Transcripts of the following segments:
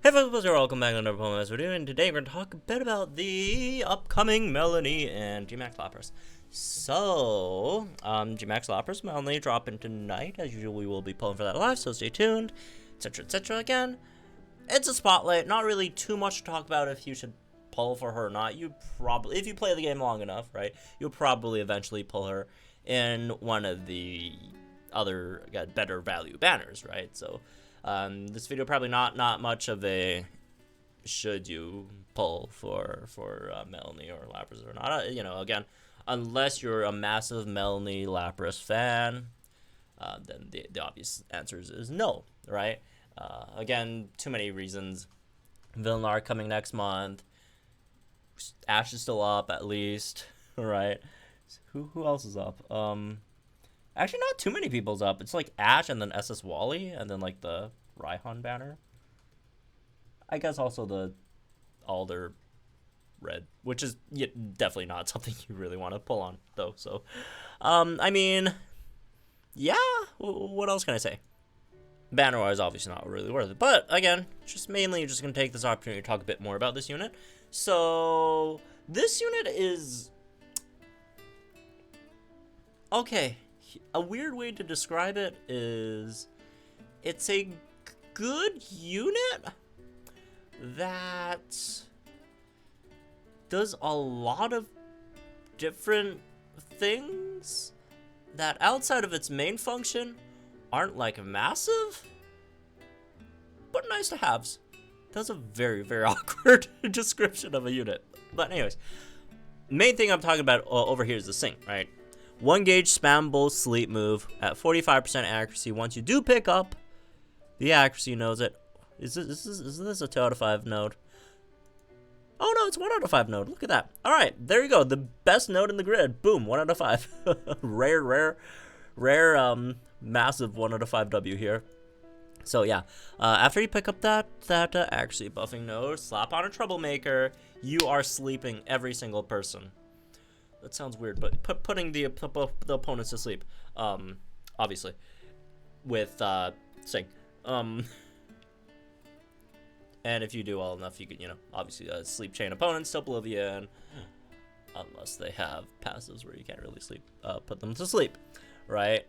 Hey folks, welcome back to another Pokemon video, and today we're going to talk a bit about the upcoming Melony and GMax Lapras. So, GMax Lapras Melony dropping tonight. As usual, we will be pulling for that live, so stay tuned, etc, etc. Again, it's a spotlight, not really too much to talk about if you should pull for her or not. You probably, if you play the game long enough, right, you'll probably eventually pull her in one of the other better value banners, right? So, this video probably not much of a should you pull for Melony or Lapras or not. You know, again, unless you're a massive Melony Lapras fan, then the obvious answer is no, right? Again, too many reasons. Villar coming next month. Ash is still up at least, right? Who else is up? Actually, not too many people's up. It's like Ash and then SS Wally and then like the Raihan banner. I guess also the Alder Red, which is definitely not something you really want to pull on though. So, I mean, yeah. What else can I say? Banner wise, obviously not really worth it. But again, just mainly just gonna take this opportunity to talk a bit more about this unit. So this unit is okay. A weird way to describe it is it's a good unit that does a lot of different things that outside of its main function aren't like massive, but nice to haves. That's a very, very awkward description of a unit. But anyways, main thing I'm talking about over here is the sync, right? 1 gauge spam bull sleep move at 45% accuracy. Once you do pick up, the accuracy knows it. Is this a 2 out of 5 node? Oh no, it's 1 out of 5 node. Look at that. All right, there you go. The best node in the grid. Boom, 1 out of 5. rare, massive 1 out of 5 W here. So yeah, after you pick up that accuracy buffing node, slap on a troublemaker, you are sleeping every single person. That sounds weird, but putting the opponents to sleep, obviously, with Sing. And if you do well enough, you can, obviously sleep chain opponents to Oblivion, unless they have passives where you can't really sleep, put them to sleep, right?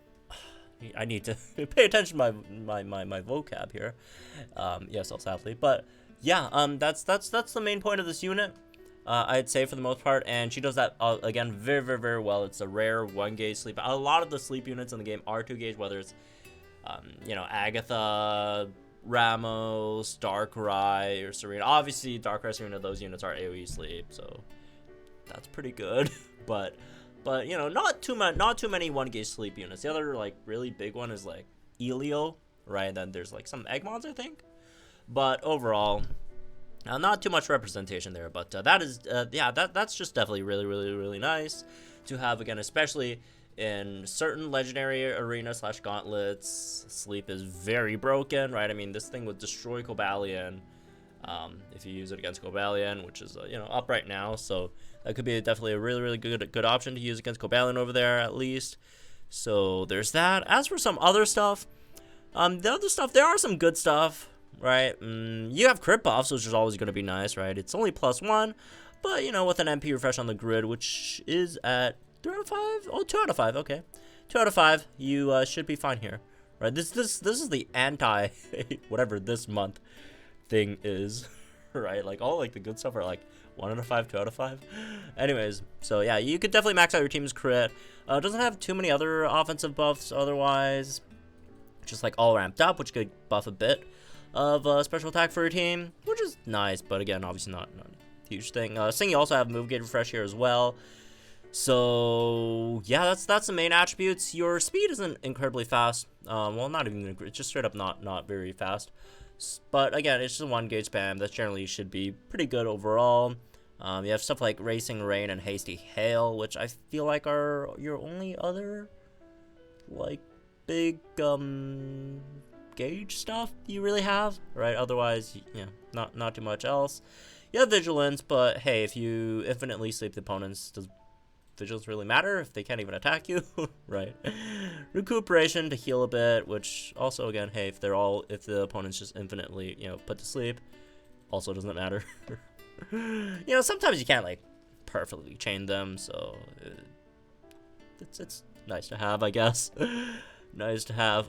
I need to pay attention to my vocab here. Yes, sadly, but yeah, that's the main point of this unit. I'd say for the most part, and she does that again very, very, very well. It's a rare 1 gauge sleep. A lot of the sleep units in the game are 2 gauge, whether it's Agatha, Ramos, Darkrai, or Serena. Obviously, Darkrai, Serena, those units are AoE sleep, so that's pretty good. but not too many 1 gauge sleep units. The other like really big one is like Elio, right? Then there's like some Eggmons, I think. But overall, not too much representation there, but that's just definitely really, really, really nice to have again, especially in certain legendary arena / gauntlets. Sleep is very broken, right? I mean, this thing would destroy Cobalion if you use it against Cobalion, which is up right now, so that could be definitely a really, really good option to use against Cobalion over there at least. So there's that. As for some other stuff, the other stuff, there are some good stuff. Right, you have crit buffs, which is always going to be nice, right? It's only +1, but with an MP refresh on the grid, which is at 3 out of 5. Oh, 2 out of 5. Okay, 2 out of 5. You should be fine here, right? This is the anti whatever this month thing is, right? Like all like the good stuff are like 1 out of 5, 2 out of 5. Anyways, so yeah, you could definitely max out your team's crit. Doesn't have too many other offensive buffs otherwise. Just like all ramped up, which could buff a bit of special attack for your team, which is nice, but again, obviously not a huge thing. Sing, you also have move gauge refresh here as well. So yeah, that's the main attributes. Your speed isn't incredibly fast. Well, not even, it's just straight up not very fast. But again, it's just a 1 gauge spam. That generally should be pretty good overall. You have stuff like Racing Rain and Hasty Hail, which I feel like are your only other like big gauge stuff you really have, right? Otherwise, not too much else. You have Vigilance, but hey, if you infinitely sleep the opponents, does Vigilance really matter if they can't even attack you? Right. Recuperation to heal a bit, which also again, hey, if the opponent's just infinitely, put to sleep, also doesn't matter. You know, sometimes you can't like perfectly chain them, so it's nice to have, I guess. Nice to have.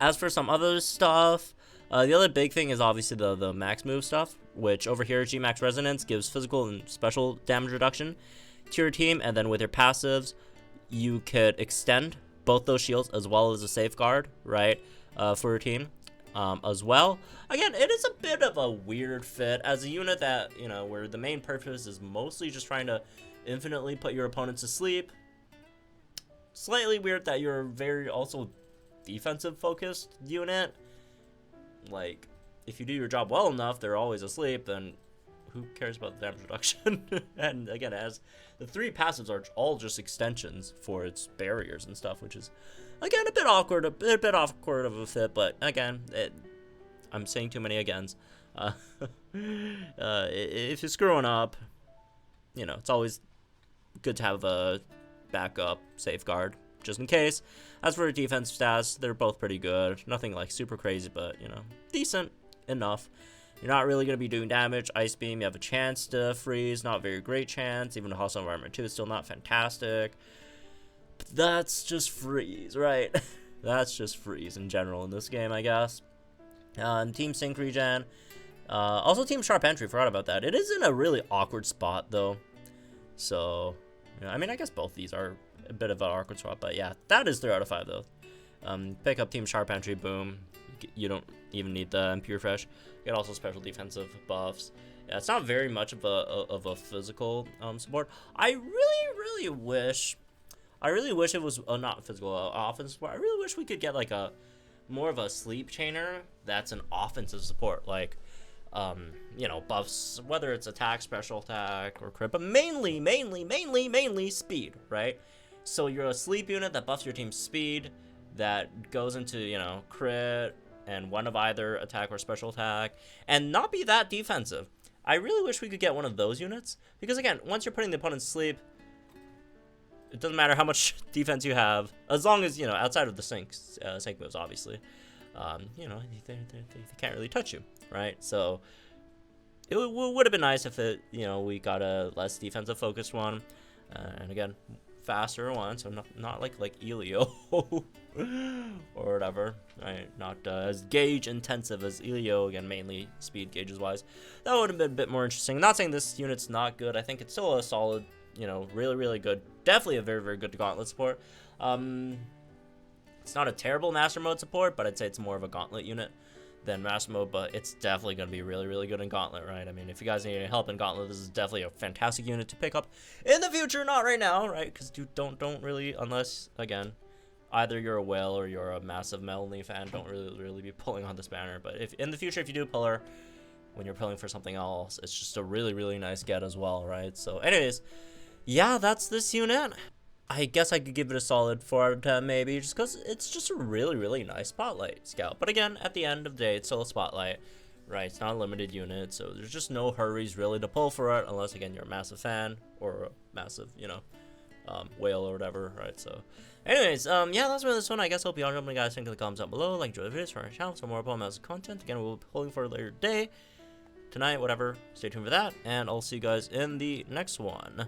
As for some other stuff, the other big thing is obviously the max move stuff, which over here GMax Resonance gives physical and special damage reduction to your team, and then with your passives, you could extend both those shields as well as a safeguard, right, for your team. As well. Again, it is a bit of a weird fit as a unit that, you know, where the main purpose is mostly just trying to infinitely put your opponents to sleep. Slightly weird that you're very also defensive focused unit. Like, if you do your job well enough, they're always asleep, then who cares about the damage reduction? And again, as the 3 passives are all just extensions for its barriers and stuff, which is, again, a bit awkward of a fit, but again, I'm saying too many agains. If you're screwing up, you know, it's always good to have a backup safeguard, just in case. As for defense stats, they're both pretty good. Nothing like super crazy, but, you know, decent enough. You're not really going to be doing damage. Ice Beam, you have a chance to freeze. Not a very great chance. Even Hostile Environment 2 is still not fantastic. But that's just freeze, right? That's just freeze in general in this game, I guess. Team Sync Regen. Also Team Sharp Entry, forgot about that. It is in a really awkward spot, though. So, you know, I mean, I guess both these are a bit of an awkward spot. But yeah, that is 3 out of 5, though. Pick up Team Sharp Entry, boom. You don't even need the MP Refresh. Get also special defensive buffs. Yeah, it's not very much of a physical support. I really wish it was not physical offensive support. I really wish we could get like a more of a sleep chainer that's an offensive support, like you know, buffs, whether it's attack, special attack, or crit, but mainly speed, right? So you're a sleep unit that buffs your team's speed, that goes into, you know, crit and one of either attack or special attack, and not be that defensive. I really wish we could get one of those units, because again, once you're putting the opponent to sleep, it doesn't matter how much defense you have, as long as, you know, outside of the sync moves, obviously, you know, they can't really touch you, right? So it would have been nice if it, you know, we got a less defensive focused one, and again, faster one, so not like Elio or whatever, right? Not as gauge intensive as Elio, again, mainly speed gauges wise. That would have been a bit more interesting. Not saying this unit's not good. I think it's still a solid, you know, really good, definitely a very good gauntlet support. It's not a terrible master mode support, but I'd say it's more of a gauntlet unit than master mode, but it's definitely going to be really good in gauntlet, right? I mean, if you guys need any help in gauntlet, this is definitely a fantastic unit to pick up in the future, not right now, right? Because you don't really, unless, again, either you're a whale or you're a massive Melony fan, don't really be pulling on this banner. But if in the future, if you do pull her, when you're pulling for something else, it's just a really nice get as well, right? So anyways, yeah, that's this unit. I guess I could give it a solid 4 out of 10 maybe, just because it's just a really nice spotlight scout. But again, at the end of the day, it's still a spotlight, right? It's not a limited unit, so there's just no hurries really to pull for it, unless, again, you're a massive fan or a massive, you know, whale or whatever, right? So anyways, yeah, that's for this one. I guess I hope you all enjoyed. Guys, think in the comments down below, like, enjoy the videos for our channel, some more Paul Mouse content. Again, we'll be pulling for a later day, tonight, whatever. Stay tuned for that, and I'll see you guys in the next one.